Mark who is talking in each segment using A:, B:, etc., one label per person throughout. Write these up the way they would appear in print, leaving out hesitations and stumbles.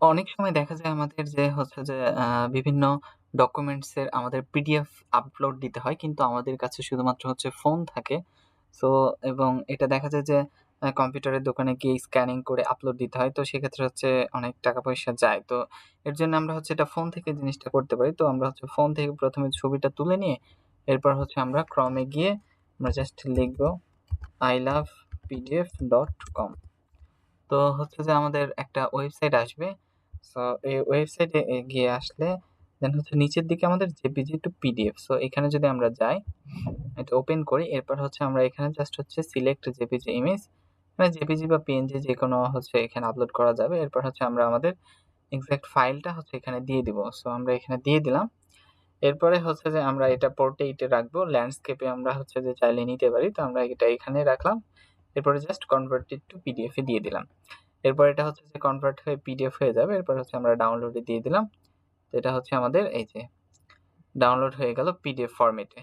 A: অনেক সময় দেখা যায় আমাদের যে হচ্ছে যে বিভিন্ন ডকুমেন্টসের আমাদের পিডিএফ আপলোড দিতে হয়। কিন্তু আমাদের কাছে শুধুমাত্র হচ্ছে ফোন থাকে। সো এবং এটা দেখা যায় যে কম্পিউটারের দোকানে গিয়ে স্ক্যানিং করে আপলোড দিতে হয়। তো সেক্ষেত্রে হচ্ছে অনেক টাকা-পয়সা যায়। তো এর জন্য আমরা হচ্ছে এটা ফোন থেকে জিনিসটা করতে পারি। তো আমরা হচ্ছে ফোন থেকে ১ম এ ছবিটা তুলে নিয়ে এরপর হচ্ছে আমরা Chrome এ গিয়ে আমরা জাস্ট লিখব ilovepdf.com। তো হচ্ছে যে আমাদের একটা ওয়েবসাইট আসবে। সো এই ওয়েবসাইটে গিয়ে আসলে দেন হচ্ছে নিচের দিকে আমাদের জেপিজি টু পিডিএফ। সো এখানে যদি আমরা যাই, এটা ওপেন করি। এরপর হচ্ছে আমরা এখানে জাস্ট হচ্ছে সিলেক্ট জেপিজি ইমেজ। মানে জেপিজি বা পিএনজি যেকোনো হচ্ছে এখানে আপলোড করা যাবে। এরপর হচ্ছে আমরা আমাদের এক্সাক্ট ফাইলটা হচ্ছে এখানে দিয়ে দিব। সো আমরা এখানে দিয়ে দিলাম। এরপরে হচ্ছে যে আমরা এটা পোর্ট্রেইটে রাখবো। ল্যান্ডস্কেপে আমরা হচ্ছে যে চাইলে নিতে পারি। তো আমরা এটা এখানে রাখলাম। এরপরে just convert it to PDF এ দিয়ে দিলাম। এরপর এটা হচ্ছে যে কনভার্ট হয়ে পিডিএফ হয়ে যাবে। এরপর হচ্ছে আমরা ডাউনলোডে দিয়ে দিলাম। তো এটা হচ্ছে আমাদের এই যে ডাউনলোড হয়ে গেল পিডিএফ ফরম্যাটে।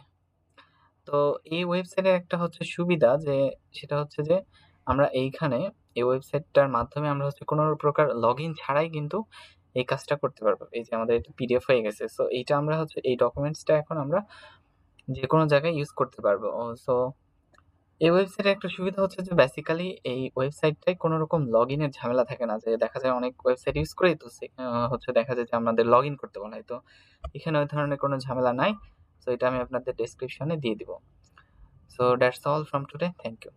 A: তো এই ওয়েবসাইটের একটা হচ্ছে সুবিধা যে সেটা হচ্ছে যে আমরা এইখানে এই ওয়েবসাইটটার মাধ্যমে আমরা হচ্ছে কোনো প্রকার লগইন ছাড়াই কিন্তু এই কাজটা করতে পারবো। এই যে আমাদের এটা পিডিএফ হয়ে গেছে। সো এইটা আমরা হচ্ছে এই ডকুমেন্টসটা এখন আমরা যেকোনো জায়গায় ইউজ করতে পারবো। সো এই ওয়েবসাইটের একটা সুবিধা হচ্ছে যে বেসিক্যালি এই ওয়েবসাইটটায় কোনো রকম লগইনের ঝামেলা থাকে না। যে দেখা যায় অনেক ওয়েবসাইট ইউজ করি তো হচ্ছে দেখা যায় যে আমাদের লগইন করতে বলা হয়। তো এখানে ওই ধরনের কোনো ঝামেলা নাই। সো এটা আমি আপনাদের ডেসক্রিপশনে দিয়ে দিব। So that's all from today. Thank you.